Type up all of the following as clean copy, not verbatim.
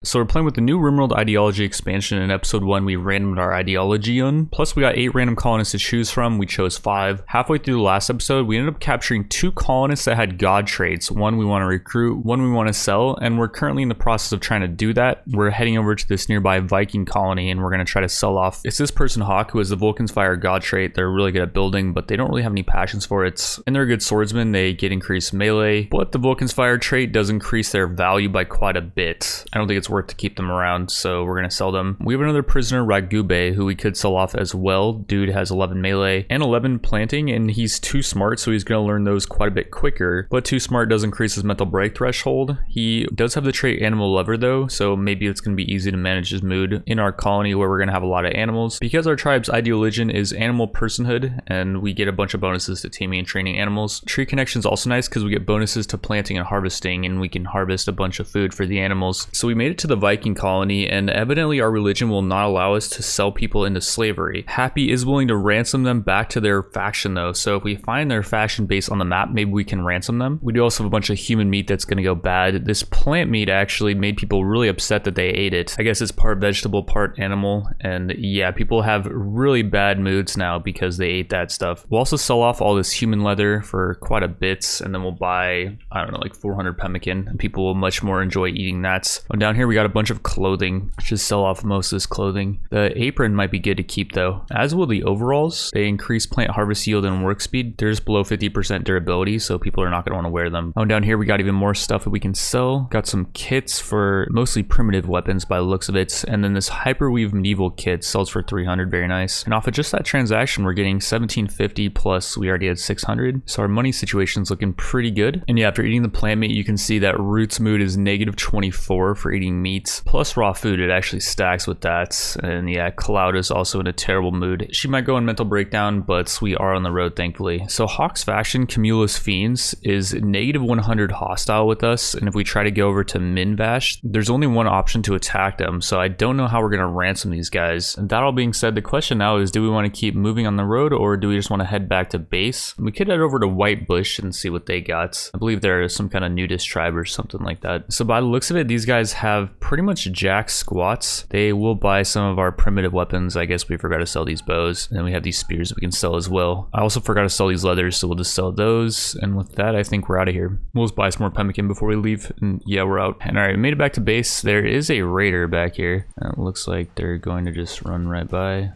So we're playing with the new RimWorld Ideology expansion. In episode 1, we randomed our Ideoligion. Plus we got 8 random colonists to choose from. We chose 5. Halfway through the last episode, we ended up capturing 2 colonists that had god traits. One we want to recruit, one we want to sell, and we're currently in the process of trying to do that. We're heading over to this nearby Viking colony and we're going to try to sell off. It's this person Hawk who has the Vulcan's Fire god trait. They're really good at building, but they don't really have any passions for it. And they're a good swordsman. They get increased melee, but the Vulcan's Fire trait does increase their value by quite a bit. I don't think it's worth to keep them around, so we're going to sell them. We have another prisoner, Ragube, who we could sell off as well. Dude has 11 melee and 11 planting, and he's too smart, so he's going to learn those quite a bit quicker. But too smart does increase his mental break threshold. He does have the trait Animal Lover though, so maybe it's going to be easy to manage his mood in our colony where we're going to have a lot of animals. Because our tribe's Ideoligion is animal personhood, and we get a bunch of bonuses to taming and training animals. Tree connection is also nice because we get bonuses to planting and harvesting, and we can harvest a bunch of food for the animals. So we made it to the Viking colony, and evidently our religion will not allow us to sell people into slavery. Happy is willing to ransom them back to their faction though, so if we find their faction base on the map, maybe we can ransom them. We do also have a bunch of human meat that's going to go bad. This plant meat actually made people really upset that they ate it. I guess it's part vegetable, part animal, and yeah, people have really bad moods now because they ate that stuff. We'll also sell off all this human leather for quite a bit, and then we'll buy, I don't know, like 400 pemmican, and people will much more enjoy eating that. And down here we got a bunch of clothing. Just sell off most of this clothing. The apron might be good to keep though, as will the overalls. They increase plant harvest yield and work speed. They're just below 50% durability, so people are not going to want to wear them. Oh, down here we got even more stuff that we can sell. Got some kits for mostly primitive weapons by the looks of it, and then this hyperweave medieval kit sells for 300. Very nice. And off of just that transaction we're getting 1750 plus we already had 600, so our money situation's looking pretty good. And yeah, after eating the plant meat you can see that Root's mood is -24 for eating meat plus raw food. It actually stacks with that. And yeah, Cloud is also in a terrible mood. She might go in mental breakdown, but we are on the road thankfully. So Hawk's faction, Cumulus Fiends, is -100 hostile with us, and if we try to go over to Minvash, there's only one option to attack them, so I don't know how we're going to ransom these guys. And that all being said, the question now is, do we want to keep moving on the road, or do we just want to head back to base? We could head over to White Bush and see what they got. I believe they're some kind of nudist tribe or something like that. So by the looks of it, these guys have pretty much jack squats. They will buy some of our primitive weapons. I guess we forgot to sell these bows, and then we have these spears that we can sell as well. I also forgot to sell these leathers, so we'll just sell those. And with that, I think we're out of here. We'll just buy some more pemmican before we leave, and yeah, we're out. And all right, we made it back to base. There is a raider back here. It looks like they're going to just run right by.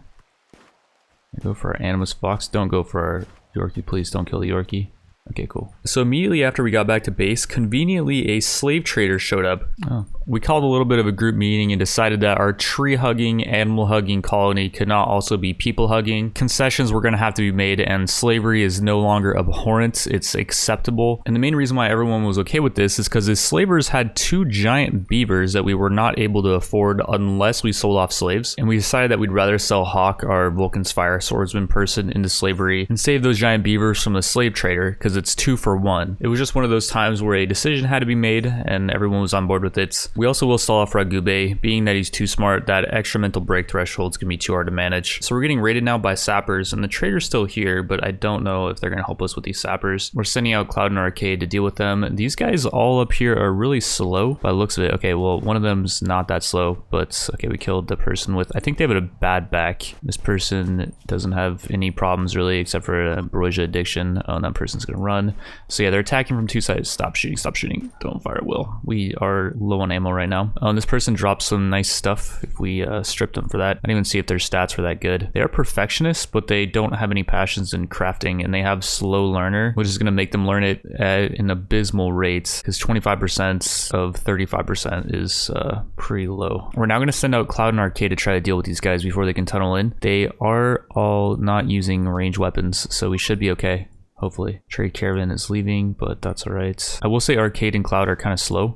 Go for our Animus Fox. Don't go for our Yorkie, please. Don't kill the Yorkie. Okay, cool. So immediately after we got back to base, conveniently a slave trader showed up. Oh. We called a little bit of a group meeting and decided that our tree-hugging, animal-hugging colony could not also be people-hugging. Concessions were going to have to be made, and slavery is no longer abhorrent, it's acceptable. And the main reason why everyone was okay with this is because the slavers had 2 giant beavers that we were not able to afford unless we sold off slaves. And we decided that we'd rather sell Hawk, our Vulcan's Fire swordsman person, into slavery and save those giant beavers from the slave trader, because it's 2 for 1. It was just one of those times where a decision had to be made, and everyone was on board with it. We also will sell off Ragube. Being that he's too smart, that extra mental break threshold is going to be too hard to manage. So we're getting raided now by sappers, and the trader's still here, but I don't know if they're going to help us with these sappers. We're sending out Cloud and Arcade to deal with them. These guys all up here are really slow by the looks of it. Okay, well, one of them's not that slow, but okay, we killed the person with, I think they have a bad back. This person doesn't have any problems really, except for a Broisia addiction. Oh, and that person's going to run. So yeah, they're attacking from 2 sides. Stop shooting, stop shooting. Don't fire at will. We are low on ammo right now. This person dropped some nice stuff if we stripped them for that. I didn't even see if their stats were that good. They are perfectionists, but they don't have any passions in crafting, and they have slow learner, which is going to make them learn it at an abysmal rate, because 25% of 35% is pretty low. We're now going to send out Cloud and Arcade to try to deal with these guys before they can tunnel in. They are all not using ranged weapons, so we should be okay. Hopefully. Trade caravan is leaving, but that's all right. I will say Arcade and Cloud are kind of slow.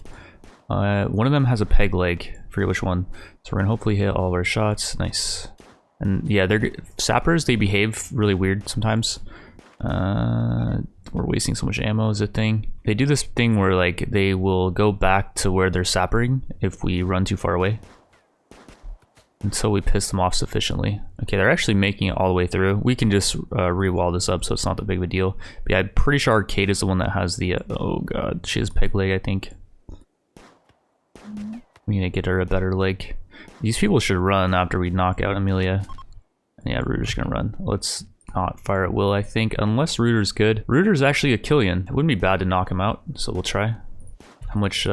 One of them has a peg leg. I forget which one. So we're gonna hopefully hit all of our shots. Nice. And yeah, they're sappers. They behave really weird sometimes. We're wasting so much ammo is a thing. They do this thing where like they will go back to where they're sappering if we run too far away, until we piss them off sufficiently. Okay, they're actually making it all the way through. We can just re-wall this up, so it's not that big of a deal. But yeah, I'm pretty sure Arcade is the one that has the oh god, she has peg leg, I think. We need to get her a better leg. These people should run after we knock out Amelia. Yeah, Rooter's gonna run. Let's not fire at will, I think, unless Rooter's good. Rooter's actually a Killian. It wouldn't be bad to knock him out, so we'll try. How much,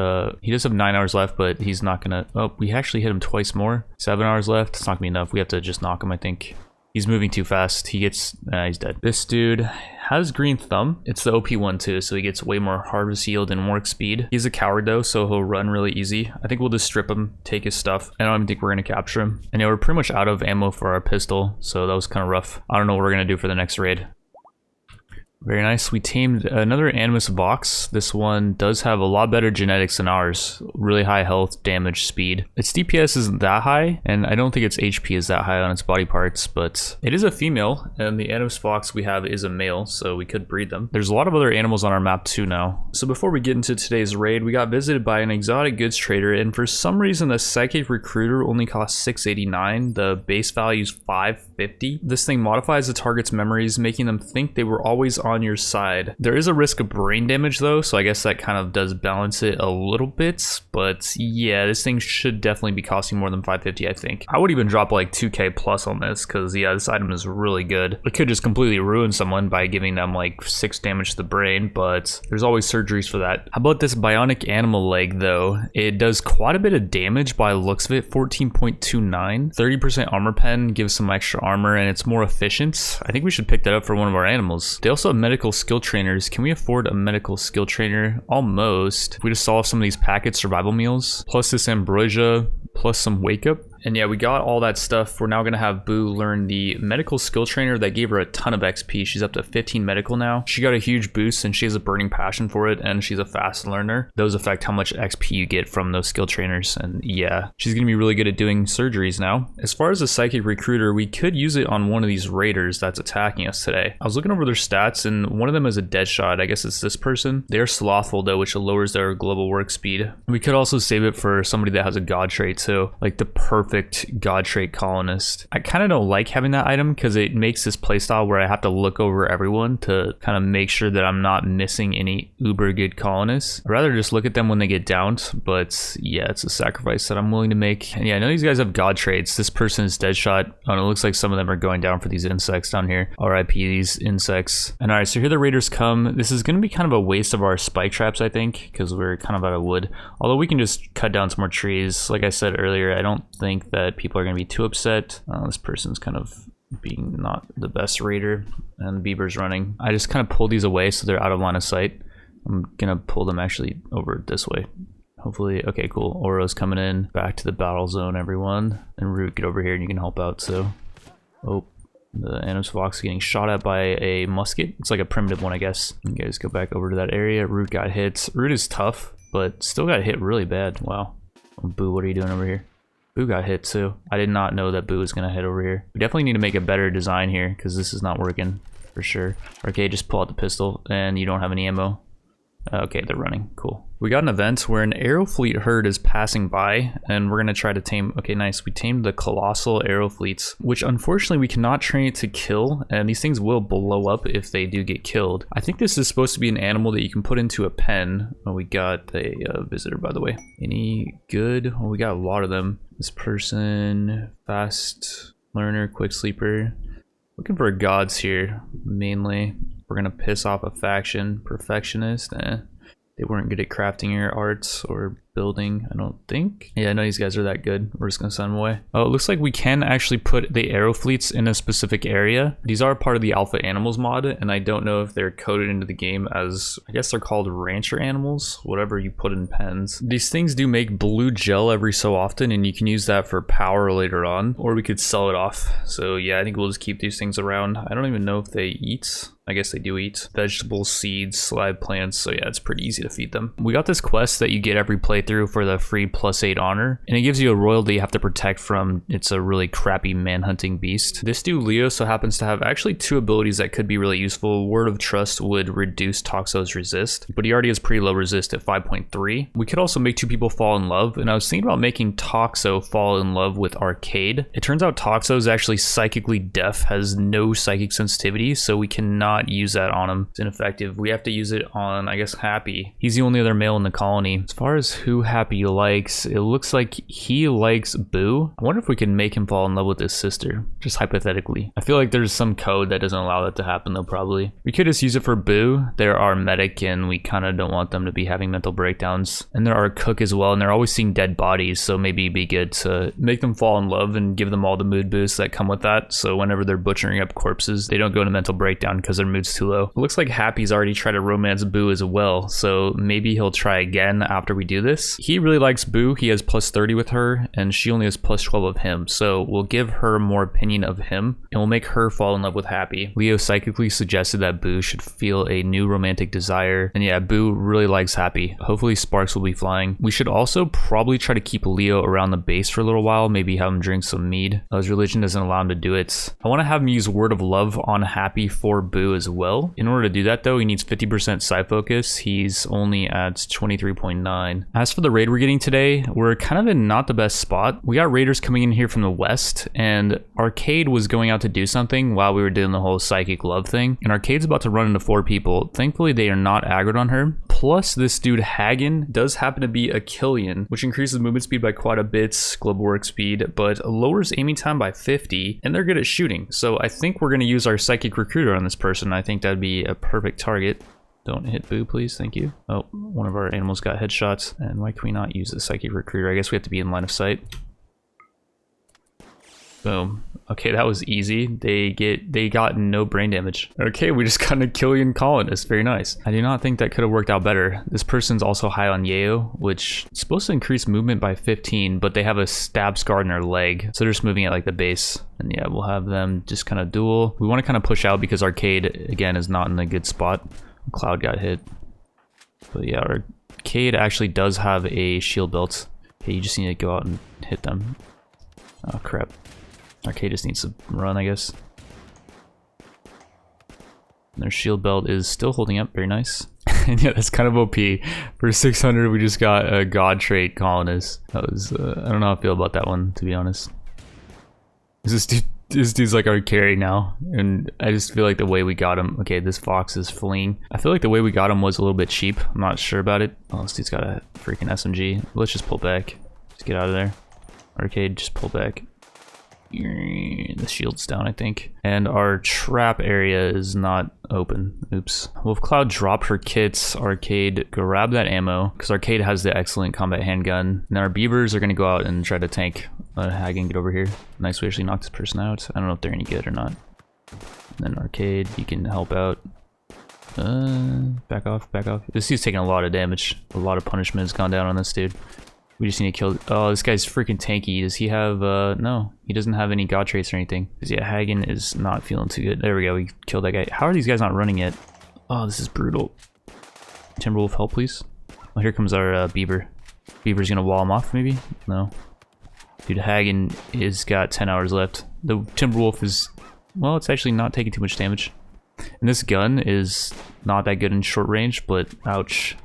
he does have 9 hours left, but he's not gonna, oh, we actually hit him twice more. 7 hours left, it's not gonna be enough. We have to just knock him, I think. He's moving too fast. He gets, he's dead. This dude has green thumb. It's the OP one too, so he gets way more harvest yield and work speed. He's a coward though, so he'll run really easy. I think we'll just strip him, take his stuff. I don't even think we're gonna capture him. And yeah, we're pretty much out of ammo for our pistol, so that was kind of rough. I don't know what we're gonna do for the next raid. Very nice. We tamed another Animus Vox. This one does have a lot better genetics than ours. Really high health, damage, speed. Its DPS isn't that high, and I don't think its HP is that high on its body parts, but it is a female, and the Animus Vox we have is a male, so we could breed them. There's a lot of other animals on our map too now. So before we get into today's raid, we got visited by an exotic goods trader, and for some reason the Psychic Recruiter only costs 689. The base value is 550. This thing modifies the target's memories, making them think they were always on your side. There is a risk of brain damage though, so I guess that kind of does balance it a little bit, but yeah, this thing should definitely be costing more than 550, I think. I would even drop like 2k plus on this, because yeah, this item is really good. It could just completely ruin someone by giving them like 6 damage to the brain, but there's always surgeries for that. How about this bionic animal leg though? It does quite a bit of damage by the looks of it. 14.29, 30% armor pen gives some extra armor, and it's more efficient. I think we should pick that up for one of our animals. They also have medical skill trainers. Can we afford a medical skill trainer? Almost. If we just solve some of these packet survival meals, plus this ambrosia, plus some wake up. And yeah, we got all that stuff. We're now gonna have Boo learn the medical skill trainer that gave her a ton of XP. She's up to 15 medical now. She got a huge boost and she has a burning passion for it, and she's a fast learner. Those affect how much XP you get from those skill trainers, and yeah, she's gonna be really good at doing surgeries now. As far as the Psychic Recruiter, we could use it on one of these raiders that's attacking us today. I was looking over their stats, and one of them is a dead shot. I guess it's this person. They're slothful though, which lowers their global work speed. We could also save it for somebody that has a god trait too, like the perfect god trait colonist. I kind of don't like having that item because it makes this playstyle where I have to look over everyone to kind of make sure that I'm not missing any uber good colonists. I'd rather just look at them when they get downed, but yeah, it's a sacrifice that I'm willing to make. And yeah, I know these guys have god traits. This person is dead shot. Oh, and it looks like some of them are going down for these insects down here. RIP these insects. And all right, so here the raiders come. This is going to be kind of a waste of our spike traps, I think, because we're kind of out of wood. Although we can just cut down some more trees. Like I said earlier, I don't think that people are going to be too upset. This person's kind of being not the best raider, and the beaver's running. I just kind of pull these away so they're out of line of sight. I'm gonna pull them actually over this way. Hopefully, okay, cool. Oro's coming in. Back to the battle zone, everyone. And Root, get over here and you can help out, so. Oh, the Animus Vox getting shot at by a musket. It's like a primitive one, I guess. You guys go back over to that area. Root got hit. Root is tough, but still got hit really bad. Wow. Oh, Boo, what are you doing over here? Boo got hit too. I did not know that Boo was gonna hit over here. We definitely need to make a better design here because this is not working for sure. Okay, just pull out the pistol and you don't have any ammo. Okay, they're running. Cool. We got an event where an arrow fleet herd is passing by, and we're gonna try to tame. Okay, nice. We tamed the colossal arrow fleets, which unfortunately we cannot train it to kill, and these things will blow up if they do get killed. I think this is supposed to be an animal that you can put into a pen. Oh, we got a visitor, by the way. Any good? Oh, we got a lot of them. This person, fast learner, quick sleeper. Looking for gods here, mainly. We're gonna piss off a faction. Perfectionist. They weren't good at crafting your arts or building, I don't think. Yeah, I know these guys are that good. We're just gonna send them away. Oh, it looks like we can actually put the arrow fleets in a specific area. These are part of the Alpha Animals mod, and I don't know if they're coded into the game as, I guess they're called rancher animals, whatever you put in pens. These things do make blue gel every so often, and you can use that for power later on, or we could sell it off. So yeah, I think we'll just keep these things around. I don't even know if they eat. I guess they do eat vegetables, seeds, live plants, so yeah, it's pretty easy to feed them. We got this quest that you get every playthrough for the free +8 honor, and it gives you a royal that you have to protect from. It's a really crappy man-hunting beast. This dude Leo so happens to have actually 2 abilities that could be really useful. Word of Trust would reduce Toxo's resist, but he already has pretty low resist at 5.3. We could also make 2 people fall in love, and I was thinking about making Toxo fall in love with Arcade. It turns out Toxo is actually psychically deaf, has no psychic sensitivity, so we cannot use that on him. It's ineffective. We have to use it on, I guess, Happy. He's the only other male in the colony. As far as who Boo Happy likes. It looks like he likes Boo. I wonder if we can make him fall in love with his sister, just hypothetically. I feel like there's some code that doesn't allow that to happen though, probably. We could just use it for Boo. They're our medic and we kind of don't want them to be having mental breakdowns. And they're our cook as well, and they're always seeing dead bodies, so maybe it'd be good to make them fall in love and give them all the mood boosts that come with that, so whenever they're butchering up corpses, they don't go into mental breakdown because their mood's too low. It looks like Happy's already tried to romance Boo as well, so maybe he'll try again after we do this. He really likes Boo. He has plus 30 with her, and she only has plus 12 of him, so we'll give her more opinion of him, and we'll make her fall in love with Happy. Leo psychically suggested that Boo should feel a new romantic desire, and yeah, Boo really likes Happy. Hopefully sparks will be flying. We should also probably try to keep Leo around the base for a little while, maybe have him drink some mead. His religion doesn't allow him to do it. I want to have him use word of love on Happy for Boo as well. In order to do that though, he needs 50% side focus. He's only at 23.9. As for the raid we're getting today, we're kind of in not the best spot. We got raiders coming in here from the west, and Arcade was going out to do something while we were doing the whole psychic love thing, and Arcade's about to run into 4 people. Thankfully they are not aggroed on her. Plus this dude Hagen does happen to be a Killian, which increases movement speed by quite a bit, global work speed, but lowers aiming time by 50, and they're good at shooting. So I think we're going to use our psychic recruiter on this person. I think that'd be a perfect target. Don't hit Boo, please. Thank you. Oh, one of our animals got headshots. And why can we not use the psychic recruiter? I guess we have to be in line of sight. Boom. Okay, that was easy. They got no brain damage. Okay, we just got a Killian colonist. Very nice. I do not think that could have worked out better. This person's also high on Yeo, which is supposed to increase movement by 15, but they have a stab scar in their leg, so they're just moving at like the base. And yeah, we'll have them just kind of duel. We want to kind of push out because Arcade again is not in a good spot. Cloud got hit, but yeah, Arcade actually does have a shield belt. Okay, you just need to go out and hit them. Oh crap. Arcade just needs to run, I guess. And their shield belt is still holding up, very nice. And yeah, that's kind of OP. For 600, we just got a god trait colonist. That was, I don't know how I feel about that one, to be honest. This dude's like our carry now, and I just feel like the way we got him. Okay, this fox is fleeing. I feel like the way we got him was a little bit cheap. I'm not sure about it. Oh, this dude's got a freaking SMG. Let's just pull back. Just get out of there. Arcade, just pull back. The shield's down, I think. And our trap area is not open. Oops. Well, if Cloud dropped her kits, Arcade grab that ammo, because Arcade has the excellent combat handgun. And our beavers are going to go out and try to tank. Hagen, get over here. Nice, we actually knocked this person out. I don't know if they're any good or not. And then Arcade, you can help out. Back off, back off. This dude's taking a lot of damage. A lot of punishment has gone down on this dude. We just need to kill. Oh, this guy's freaking tanky. Does he have no, he doesn't have any god traits or anything. Because yeah, Hagen is not feeling too good. There we go, we killed that guy. How are these guys not running yet? Oh, this is brutal. Timberwolf, help please. Oh, here comes our beaver. Beaver's gonna wall him off maybe? No. Dude, Hagen is got 10 hours left. The Timberwolf is, well, it's actually not taking too much damage. And this gun is not that good in short range, but ouch.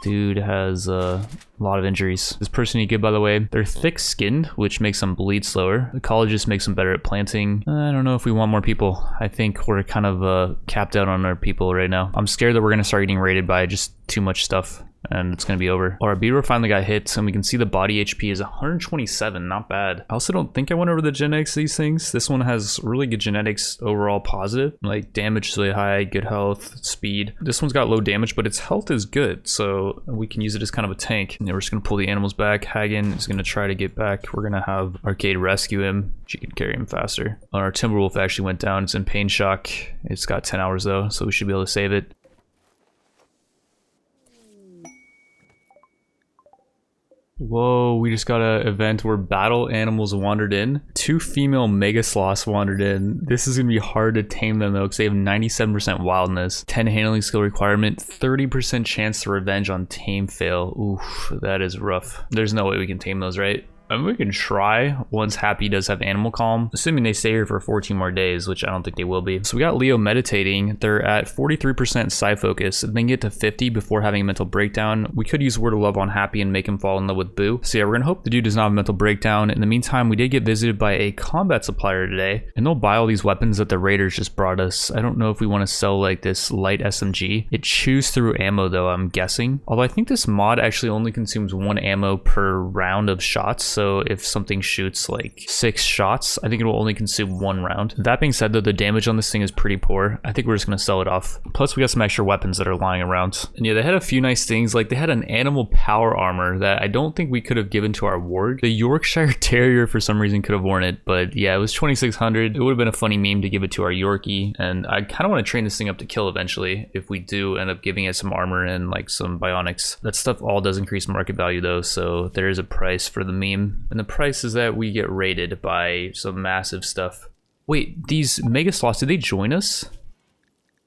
Dude has a lot of injuries. This person you good, by the way. They're thick-skinned, which makes them bleed slower. The Ecologist makes them better at planting. I don't know if we want more people. I think we're kind of capped out on our people right now. I'm scared that we're going to start getting raided by just too much stuff, and it's going to be over. Our beaver finally got hit, and we can see the body HP is 127. Not bad. I also don't think I went over the genetics of these things. This one has really good genetics overall positive. Like damage is really high, good health, speed. This one's got low damage, but its health is good, so we can use it as kind of a tank. And we're just going to pull the animals back. Hagen is going to try to get back. We're going to have Arcade rescue him. She can carry him faster. Our Timberwolf actually went down. It's in pain shock. It's got 10 hours though, so we should be able to save it. Whoa, we just got an event where battle animals wandered in. 2 female mega sloths wandered in. This is gonna be hard to tame them though, because they have 97% wildness, 10 handling skill requirement, 30% chance to revenge on tame fail. Oof, that is rough. There's no way we can tame those, right? I mean, we can try once Happy does have Animal Calm, assuming they stay here for 14 more days, which I don't think they will be. So we got Leo meditating. They're at 43% Psi focus. If they can get to 50 before having a mental breakdown, we could use Word of Love on Happy and make him fall in love with Boo. So yeah, we're gonna hope the dude does not have a mental breakdown. In the meantime, we did get visited by a combat supplier today, and they'll buy all these weapons that the raiders just brought us. I don't know if we want to sell like this light SMG. It chews through ammo though, I'm guessing. Although I think this mod actually only consumes 1 ammo per round of shots. So if something shoots like 6 shots, I think it will only consume 1 round. That being said though, the damage on this thing is pretty poor. I think we're just gonna sell it off. Plus we got some extra weapons that are lying around. And yeah, they had a few nice things. Like they had an animal power armor that I don't think we could have given to our warg. The Yorkshire Terrier for some reason could have worn it, but yeah, it was 2600. It would have been a funny meme to give it to our Yorkie, and I kind of want to train this thing up to kill eventually if we do end up giving it some armor and like some bionics. That stuff all does increase market value though, so there is a price for the meme. And the price is that we get raided by some massive stuff. Wait, these Mega Sloths, did they join us?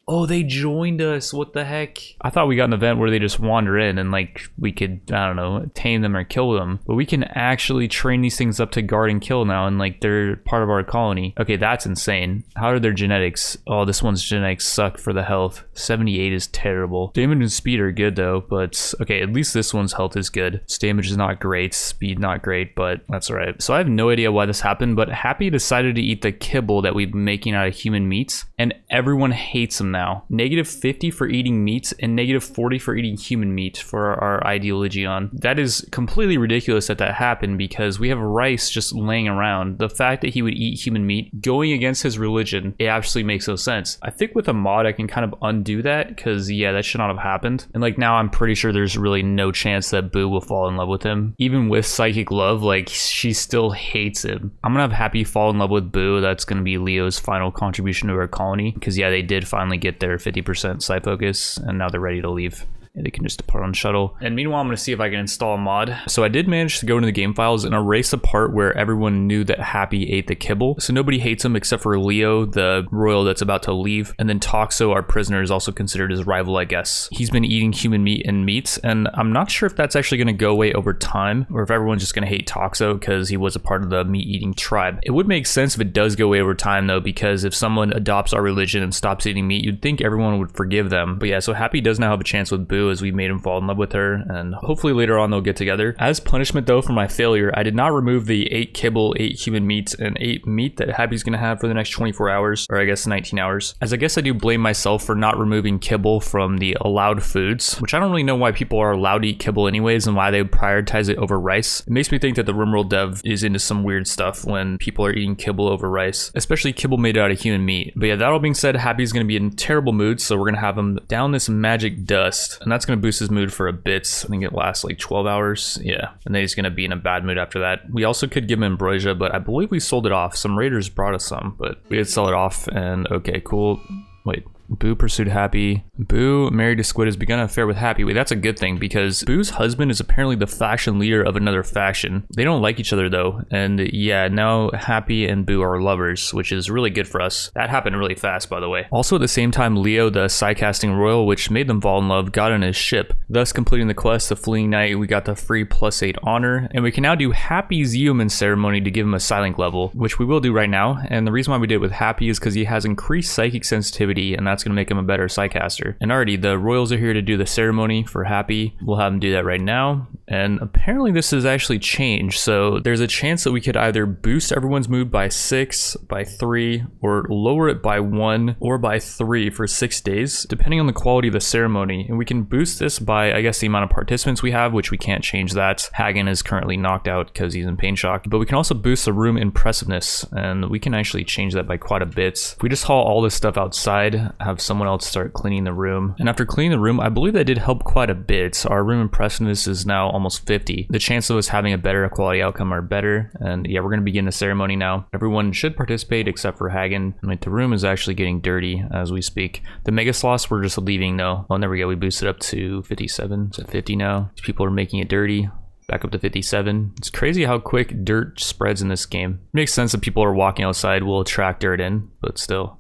Oh, they joined us. What the heck? I thought we got an event where they just wander in and like we could, I don't know, tame them or kill them. But we can actually train these things up to guard and kill now, and like they're part of our colony. Okay, that's insane. How are their genetics? Oh, this one's genetics suck for the health. 78 is terrible. Damage and speed are good though, but okay, at least this one's health is good. Its damage is not great, speed not great, but that's all right. So I have no idea why this happened, but Happy decided to eat the kibble that we've been making out of human meats, and everyone hates him now. Negative 50 for eating meat and negative 40 for eating human meat for our Ideoligion. That is completely ridiculous that happened because we have rice just laying around. The fact that he would eat human meat going against his religion, it absolutely makes no sense. I think with a mod I can kind of undo that because yeah, that should not have happened. And like now I'm pretty sure there's really no chance that Boo will fall in love with him. Even with psychic love, like she still hates him. I'm gonna have Happy fall in love with Boo. That's gonna be Leo's final contribution to our colony because yeah, they did finally get their 50% Psi focus and now they're ready to leave. And they can just depart on shuttle. And meanwhile, I'm going to see if I can install a mod. So I did manage to go into the game files and erase a part where everyone knew that Happy ate the kibble. So nobody hates him except for Leo, the royal that's about to leave. And then Toxo, our prisoner, is also considered his rival, I guess. He's been eating human meat and meats, and I'm not sure if that's actually going to go away over time or if everyone's just going to hate Toxo because he was a part of the meat-eating tribe. It would make sense if it does go away over time though, because if someone adopts our religion and stops eating meat, you'd think everyone would forgive them. But yeah, so Happy does now have a chance with Boo as we made him fall in love with her, and hopefully later on they'll get together. As punishment though for my failure, I did not remove the 8 kibble, 8 human meat, and 8 meat that Happy's gonna have for the next 24 hours, or I guess 19 hours. As I guess I do blame myself for not removing kibble from the allowed foods, which I don't really know why people are allowed to eat kibble anyways and why they would prioritize it over rice. It makes me think that the RimWorld dev is into some weird stuff when people are eating kibble over rice, especially kibble made out of human meat. But yeah, that all being said, Happy's gonna be in terrible mood, so we're gonna have him down this magic dust, and that's gonna boost his mood for a bit. I think it lasts like 12 hours. Yeah, and then he's gonna be in a bad mood after that. We also could give him ambrosia, but I believe we sold it off. Some raiders brought us some, but we did sell it off, and okay, cool. Wait, Boo pursued Happy. Boo married a squid has begun an affair with Happy. Wait, that's a good thing because Boo's husband is apparently the faction leader of another faction. They don't like each other though, and yeah, now Happy and Boo are lovers, which is really good for us. That happened really fast, by the way. Also at the same time, Leo, the Psi-casting royal, which made them fall in love, got on his ship, thus completing the quest, the Fleeing Knight. We got the free +8 honor, and we can now do Happy's human ceremony to give him a silent level, which we will do right now. And the reason why we did it with Happy is because he has increased psychic sensitivity, and that's going to make him a better Psi-caster. And already the royals are here to do the ceremony for Happy. We'll have them do that right now. And apparently this has actually changed. So there's a chance that we could either boost everyone's mood by 6, by 3, or lower it by 1 or by 3 for 6 days, depending on the quality of the ceremony. And we can boost this by, I guess, the amount of participants we have, which we can't change that. Hagen is currently knocked out because he's in pain shock. But we can also boost the room impressiveness, and we can actually change that by quite a bit. If we just haul all this stuff outside, have someone else start cleaning the room. And after cleaning the room, I believe that did help quite a bit. So our room impressiveness is now almost 50. The chance of us having a better quality outcome are better. And yeah, we're going to begin the ceremony now. Everyone should participate except for Hagen. Like, the room is actually getting dirty as we speak. The Mega Sloths we're just leaving though. Oh, and there we go. We boosted up to 57. It's at 50 now. These people are making it dirty. Back up to 57. It's crazy how quick dirt spreads in this game. It makes sense that people are walking outside will attract dirt in, but still.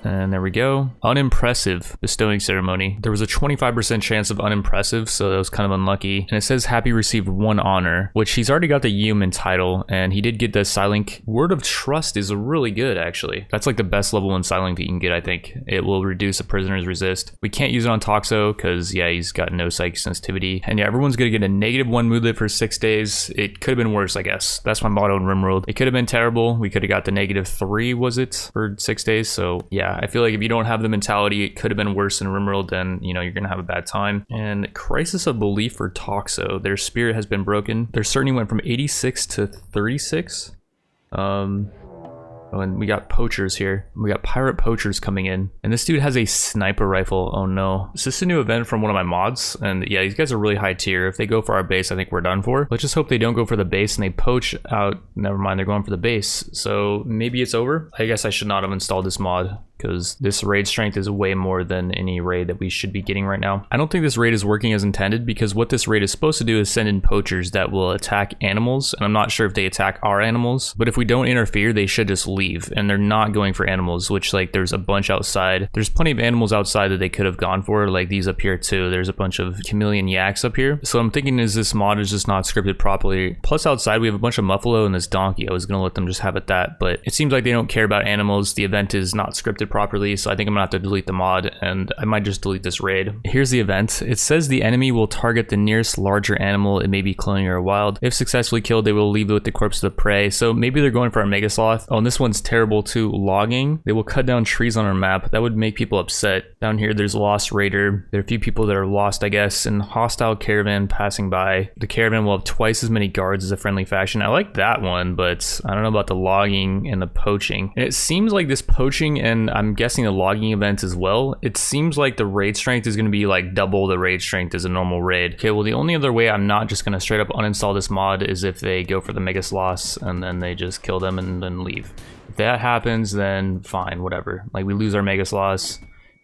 And there we go. Unimpressive. Bestowing ceremony. There was a 25% chance of unimpressive, so that was kind of unlucky. And it says Happy received 1 honor, which he's already got the human title, and he did get the Silink. Word of Trust is really good, actually. That's like the best level 1 Silink that you can get, I think. It will reduce a prisoner's resist. We can't use it on Toxo, because, yeah, he's got no psychic sensitivity. And yeah, everyone's gonna get a -1 moodlet for 6 days. It could have been worse, I guess. That's my motto in RimWorld. It could have been terrible. We could have got the -3, was it, for 6 days? So, yeah, I feel like if you don't have the mentality, it could have been worse in RimWorld, then, you know, you're gonna have a bad time. And Crisis of Belief for Toxo. Their spirit has been broken. Their certainty went from 86 to 36. Oh, and we got poachers here. We got pirate poachers coming in. And this dude has a sniper rifle. Oh no. Is this a new event from one of my mods? And yeah, these guys are really high tier. If they go for our base, I think we're done for. Let's just hope they don't go for the base and they poach out. Never mind, they're going for the base. So maybe it's over. I guess I should not have installed this mod, because this raid strength is way more than any raid that we should be getting right now. I don't think this raid is working as intended, because what this raid is supposed to do is send in poachers that will attack animals, and I'm not sure if they attack our animals, but if we don't interfere, they should just leave, and they're not going for animals, which, like, there's a bunch outside. There's plenty of animals outside that they could have gone for, like these up here too. There's a bunch of chameleon yaks up here. So I'm thinking, is this mod is just not scripted properly. Plus outside we have a bunch of muffalo and this donkey. I was gonna let them just have it that, but it seems like they don't care about animals. The event is not scripted properly, so I think I'm gonna have to delete the mod, and I might just delete this raid. Here's the event. It says the enemy will target the nearest larger animal. It may be cloning or wild. If successfully killed, they will leave it with the corpse of the prey. So maybe they're going for a mega sloth. Oh, and this one's terrible too. Logging. They will cut down trees on our map. That would make people upset. Down here there's Lost Raider. There are a few people that are lost, I guess, and hostile caravan passing by. The caravan will have twice as many guards as a friendly faction. I like that one, but I don't know about the logging and the poaching. And it seems like this poaching, and I'm guessing the logging events as well, it seems like the raid strength is going to be like double the raid strength as a normal raid. Okay, well the only other way I'm not just going to straight up uninstall this mod is if they go for the mega sloths and then they just kill them and then leave. If that happens, then fine, whatever. Like, we lose our mega sloths.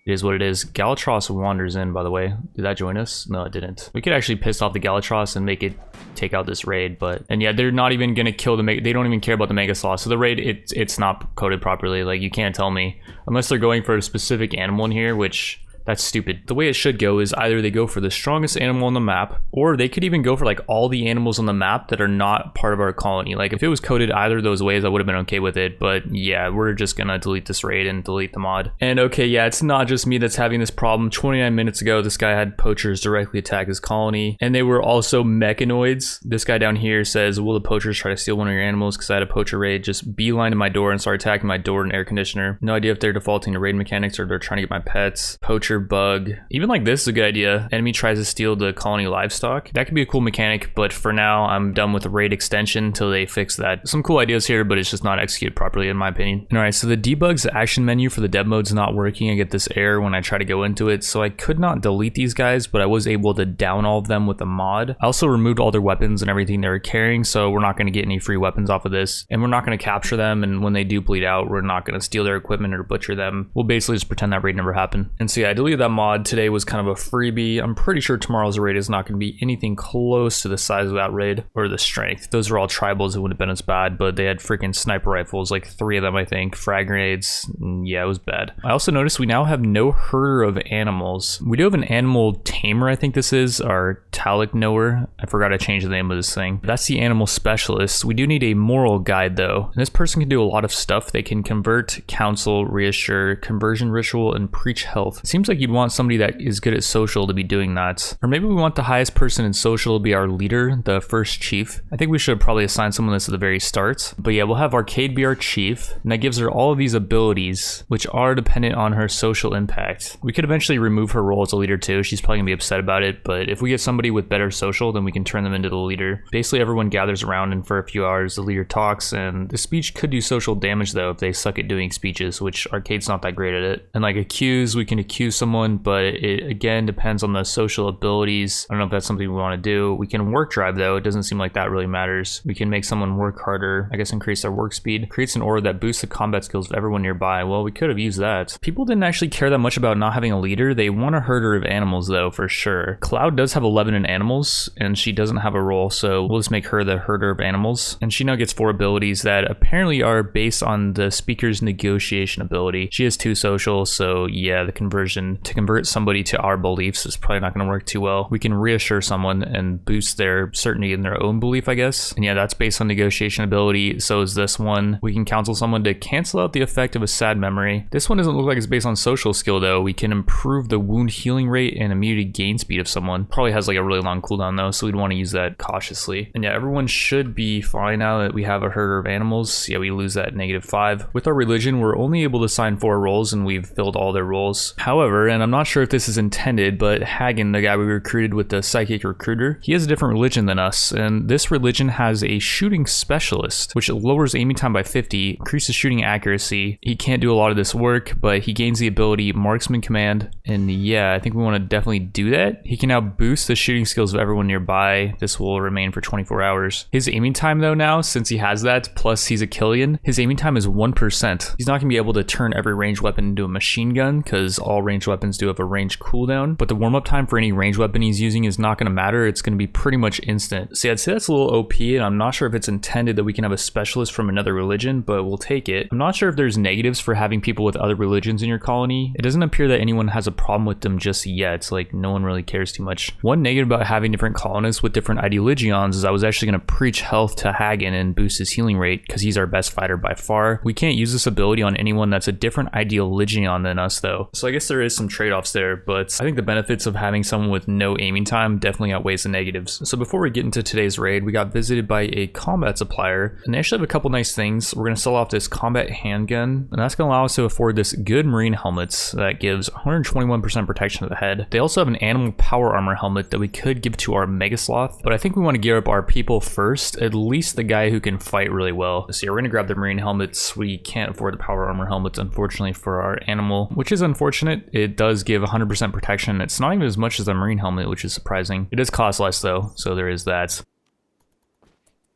It is what it is. Galatros wanders in, by the way. Did that join us? No, it didn't. We could actually piss off the Galatros and make it take out this raid, but... And yeah, they're not even gonna kill the mega... They don't even care about the mega sloth. So the raid, it's not coded properly. Like, you can't tell me. Unless they're going for a specific animal in here, which... That's stupid. The way it should go is either they go for the strongest animal on the map, or they could even go for like all the animals on the map that are not part of our colony. Like, if it was coded either of those ways, I would have been okay with it. But yeah, we're just gonna delete this raid and delete the mod. And okay, yeah, it's not just me that's having this problem. 29 minutes ago, this guy had poachers directly attack his colony, and they were also mechanoids. This guy down here says, will the poachers try to steal one of your animals? Because I had a poacher raid just beeline to my door and start attacking my door and air conditioner. No idea if they're defaulting to raid mechanics or they're trying to get my pets. Poacher bug. Even like this is a good idea. Enemy tries to steal the colony livestock. That could be a cool mechanic, but for now I'm done with the raid extension until they fix that. Some cool ideas here, but it's just not executed properly in my opinion. All right, so the debug's action menu for the dev mode's not working. I get this error when I try to go into it, so I could not delete these guys, but I was able to down all of them with a mod. I also removed all their weapons and everything they were carrying, so we're not going to get any free weapons off of this, and we're not going to capture them, and when they do bleed out, we're not going to steal their equipment or butcher them. We'll basically just pretend that raid never happened. And so yeah, I deleted that mod. Today was kind of a freebie. I'm pretty sure tomorrow's raid is not going to be anything close to the size of that raid or the strength. Those are all tribals. It wouldn't have been as bad, but they had freaking sniper rifles, like 3 of them, I think, frag grenades. Yeah, it was bad. I also noticed we now have no herder of animals. We do have an animal tamer, I think this is, our Talic knower. I forgot to change the name of this thing. That's the animal specialist. We do need a moral guide though. And this person can do a lot of stuff. They can convert, counsel, reassure, conversion ritual, and preach health. It seems like you'd want somebody that is good at social to be doing that. Or maybe we want the highest person in social to be our leader, the first chief. I think we should probably assign someone this at the very start. But yeah, we'll have Arcade be our chief, and that gives her all of these abilities, which are dependent on her social impact. We could eventually remove her role as a leader too. She's probably gonna be upset about it, but if we get somebody with better social, then we can turn them into the leader. Basically, everyone gathers around, and for a few hours, the leader talks, and the speech could do social damage though if they suck at doing speeches, which Arcade's not that great at it. And like accuse, we can accuse someone, but it again depends on the social abilities. I don't know if that's something we want to do. We can work drive though. It doesn't seem like that really matters. We can make someone work harder, I guess increase their work speed. Creates an aura that boosts the combat skills of everyone nearby. Well, we could have used that. People didn't actually care that much about not having a leader. They want a herder of animals though, for sure. Cloud does have 11 in animals, and she doesn't have a role, so we'll just make her the herder of animals. And she now gets 4 abilities that apparently are based on the speaker's negotiation ability. She has 2 social, so yeah, the conversion to convert somebody to our beliefs is probably not going to work too well. We can reassure someone and boost their certainty in their own belief, I guess. And yeah, that's based on negotiation ability. So is this one. We can counsel someone to cancel out the effect of a sad memory. This one doesn't look like it's based on social skill though. We can improve the wound healing rate and immunity gain speed of someone. Probably has like a really long cooldown though, so we'd want to use that cautiously. And yeah, everyone should be fine now that we have a herder of animals. Yeah, we lose that -5. With our religion, we're only able to assign 4 roles, and we've filled all their roles. However, and I'm not sure if this is intended, but Hagen, the guy we recruited with the psychic recruiter, he has a different religion than us, and this religion has a shooting specialist, which lowers aiming time by 50, increases shooting accuracy. He can't do a lot of this work, but he gains the ability Marksman Command, and yeah, I think we want to definitely do that. He can now boost the shooting skills of everyone nearby. This will remain for 24 hours. His aiming time though now, since he has that, plus he's a Killian, his aiming time is 1%. He's not going to be able to turn every ranged weapon into a machine gun, because all ranged weapons do have a range cooldown, but the warm-up time for any ranged weapon he's using is not going to matter. It's going to be pretty much instant. See, I'd say that's a little OP, and I'm not sure if it's intended that we can have a specialist from another religion, but we'll take it. I'm not sure if there's negatives for having people with other religions in your colony. It doesn't appear that anyone has a problem with them just yet. Like, no one really cares too much. One negative about having different colonists with different Ideoligions is I was actually going to preach health to Hagen and boost his healing rate, because he's our best fighter by far. We can't use this ability on anyone that's a different Ideoligion than us though. So I guess there is some trade-offs there, but I think the benefits of having someone with no aiming time definitely outweighs the negatives. So before we get into today's raid, we got visited by a combat supplier, and they actually have a couple nice things. We're going to sell off this combat handgun, and that's going to allow us to afford this good marine helmets that gives 121% protection to the head. They also have an animal power armor helmet that we could give to our mega sloth, but I think we want to gear up our people first, at least the guy who can fight really well. So yeah, we're going to grab the marine helmets. We can't afford the power armor helmets, unfortunately, for our animal, which is unfortunate. It does give 100% protection. It's not even as much as the marine helmet, which is surprising. It does cost less though, so there is that.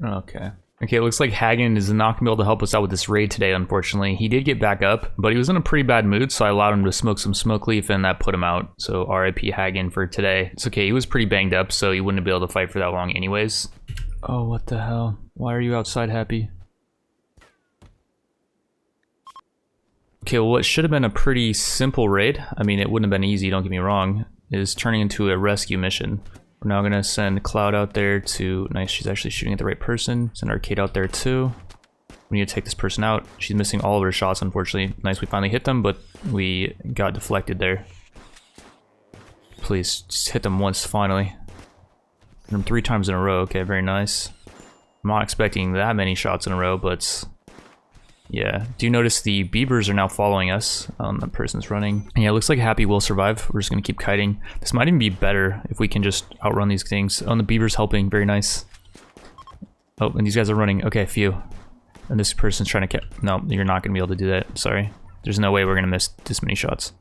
Okay, it looks like Hagen is not going to be able to help us out with this raid today, unfortunately. He did get back up, but he was in a pretty bad mood, so I allowed him to smoke some Smokeleaf, and that put him out. So RIP Hagen for today. It's okay, he was pretty banged up, so he wouldn't be able to fight for that long anyways. Oh, what the hell? Why are you outside, Happy? Okay, well, what should have been a pretty simple raid, I mean, it wouldn't have been easy, don't get me wrong, is turning into a rescue mission. We're now gonna send Cloud out there to, nice, she's actually shooting at the right person. Send Arcade out there too. We need to take this person out. She's missing all of her shots, unfortunately. Nice, we finally hit them, but we got deflected there. Please, just hit them once, finally. Hit them 3 times in a row, okay, very nice. I'm not expecting that many shots in a row, but yeah. Do you notice the beavers are now following us? That person's running. And yeah, it looks like Happy will survive. We're just gonna keep kiting. This might even be better if we can just outrun these things. Oh, and the beaver's helping, very nice. Oh, and these guys are running. Okay, phew. And this person's trying to no, you're not gonna be able to do that, sorry. There's no way we're gonna miss this many shots.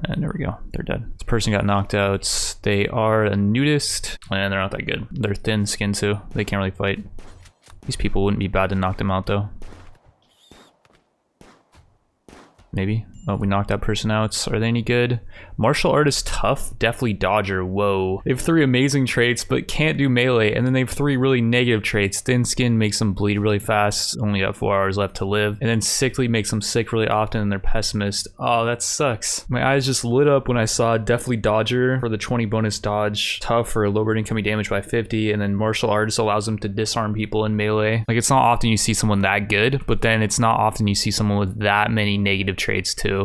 And there we go, they're dead. This person got knocked out. They are a nudist, and they're not that good. They're thin skinned too, they can't really fight. These people wouldn't be bad to knock them out though. Maybe. Oh, we knocked that person out. Are they any good? Martial artist tough, definitely dodger. Whoa. They have 3 amazing traits, but can't do melee. And then they have 3 really negative traits. Thin skin makes them bleed really fast. Only got 4 hours left to live. And then sickly makes them sick really often, and they're pessimist. Oh, that sucks. My eyes just lit up when I saw definitely dodger for the 20 bonus dodge. Tough for lowered incoming damage by 50. And then martial artist allows them to disarm people in melee. Like, it's not often you see someone that good, but then it's not often you see someone with that many negative traits too.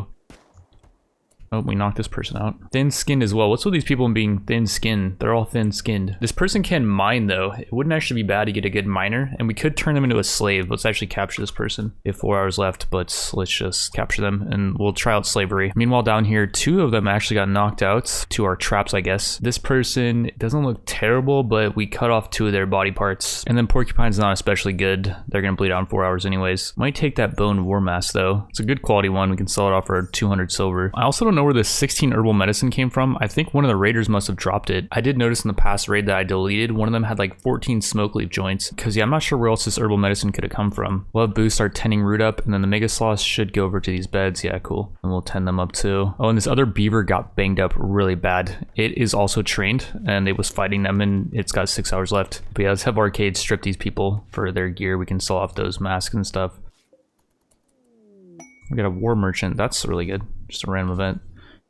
Oh, we knocked this person out. Thin-skinned as well. What's with these people being thin-skinned? They're all thin-skinned. This person can mine, though. It wouldn't actually be bad to get a good miner, and we could turn them into a slave. Let's actually capture this person. We have 4 hours left, but let's just capture them, and we'll try out slavery. Meanwhile, down here, 2 of them actually got knocked out to our traps, I guess. This person doesn't look terrible, but we cut off 2 of their body parts. And then Porcupine's not especially good. They're gonna bleed out in 4 hours anyways. Might take that bone war mask, though. It's a good quality one. We can sell it off for 200 silver. I also don't know know where this 16 herbal medicine came from. I think one of the raiders must have dropped it. I did notice in the past raid that I deleted, one of them had like 14 Smokeleaf joints, because yeah, I'm not sure where else this herbal medicine could have come from. We'll have boost our tending root up, and then the mega sloths should go over to these beds. Yeah, cool. And we'll tend them up too. Oh, and this other beaver got banged up really bad. It is also trained, and it was fighting them, and it's got 6 hours left. But yeah, let's have Arcade strip these people for their gear. We can sell off those masks and stuff. We got a war merchant. That's really good. Just a random event.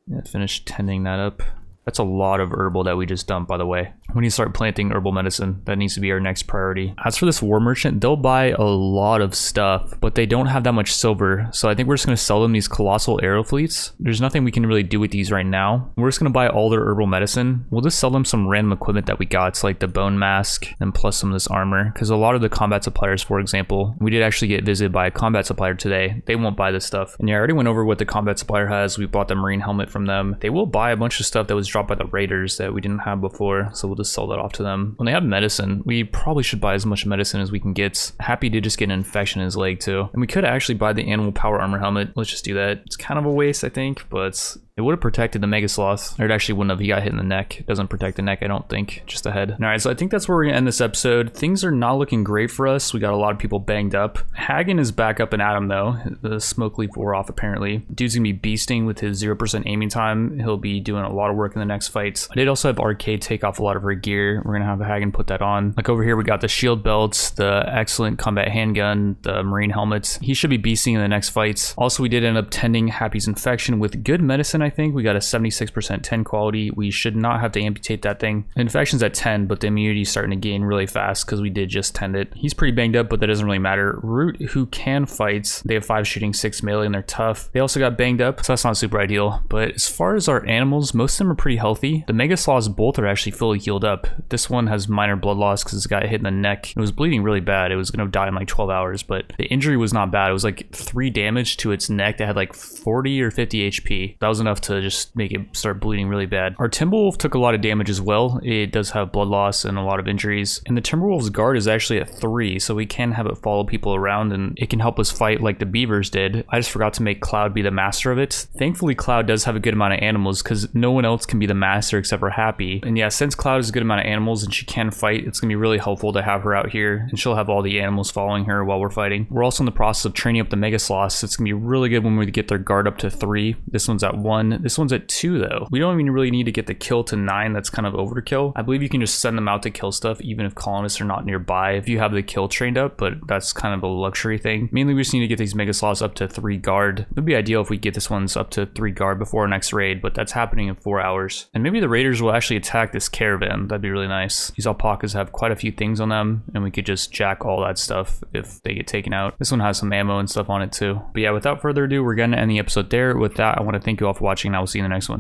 Yeah, finish tending that up. That's a lot of herbal that we just dumped, by the way. We need to start planting herbal medicine. That needs to be our next priority. As for this war merchant, they'll buy a lot of stuff, but they don't have that much silver. So I think we're just going to sell them these colossal arrow fleets. There's nothing we can really do with these right now. We're just going to buy all their herbal medicine. We'll just sell them some random equipment that we got. It's like the bone mask and plus some of this armor. Because a lot of the combat suppliers, for example, we did actually get visited by a combat supplier today. They won't buy this stuff. And yeah, I already went over what the combat supplier has. We bought the marine helmet from them. They will buy a bunch of stuff that was dropped by the raiders that we didn't have before, so we'll just sell that off to them. When they have medicine, we probably should buy as much medicine as we can get. Happy to just get an infection in his leg too. And we could actually buy the animal power armor helmet. Let's just do that. It's kind of a waste, I think, but it would have protected the mega sloth. Or it actually wouldn't have. He got hit in the neck. It doesn't protect the neck, I don't think, just the head. All right, so I think that's where we're gonna end this episode. Things are not looking great for us. We got a lot of people banged up. Hagen is back up and at him though. The Smokeleaf wore off apparently. Dude's gonna be beasting with his 0% aiming time. He'll be doing a lot of work in the next fights. I did also have Arcade take off a lot of her gear. We're gonna have Hagen put that on. Like over here, we got the shield belts, the excellent combat handgun, the marine helmets. He should be beasting in the next fights. Also, we did end up tending Happy's infection with good medicine, I think. We got a 76% 10 quality. We should not have to amputate that thing. The infection's at 10, but the immunity is starting to gain really fast because we did just tend it. He's pretty banged up, but that doesn't really matter. Root, who can fight, they have 5 shooting, 6 melee, and they're tough. They also got banged up, so that's not super ideal. But as far as our animals, most of them are pretty healthy. The mega sloths both are actually fully healed up. This one has minor blood loss because it got hit in the neck. It was bleeding really bad. It was going to die in like 12 hours, but the injury was not bad. It was like 3 damage to its neck that had like 40 or 50 HP. That was enough to just make it start bleeding really bad. Our Timberwolf took a lot of damage as well. It does have blood loss and a lot of injuries. And the Timberwolf's guard is actually at 3, so we can have it follow people around and it can help us fight like the beavers did. I just forgot to make Cloud be the master of it. Thankfully, Cloud does have a good amount of animals because no one else can be the master except for Happy. And yeah, since Cloud has a good amount of animals and she can fight, it's gonna be really helpful to have her out here and she'll have all the animals following her while we're fighting. We're also in the process of training up the mega sloths. It's gonna be really good when we get their guard up to 3. This one's at 1. This one's at 2 though. We don't even really need to get the kill to 9. That's kind of overkill. I believe you can just send them out to kill stuff even if colonists are not nearby if you have the kill trained up, but that's kind of a luxury thing. Mainly we just need to get these mega sloths up to 3 guard. It would be ideal if we get this one's up to 3 guard before our next raid, but that's happening in 4 hours. And maybe the raiders will actually attack this caravan. That'd be really nice. These alpacas have quite a few things on them and we could just jack all that stuff if they get taken out. This one has some ammo and stuff on it too. But yeah, without further ado, we're gonna end the episode there. With that, I want to thank you all for watching and I will see you in the next one.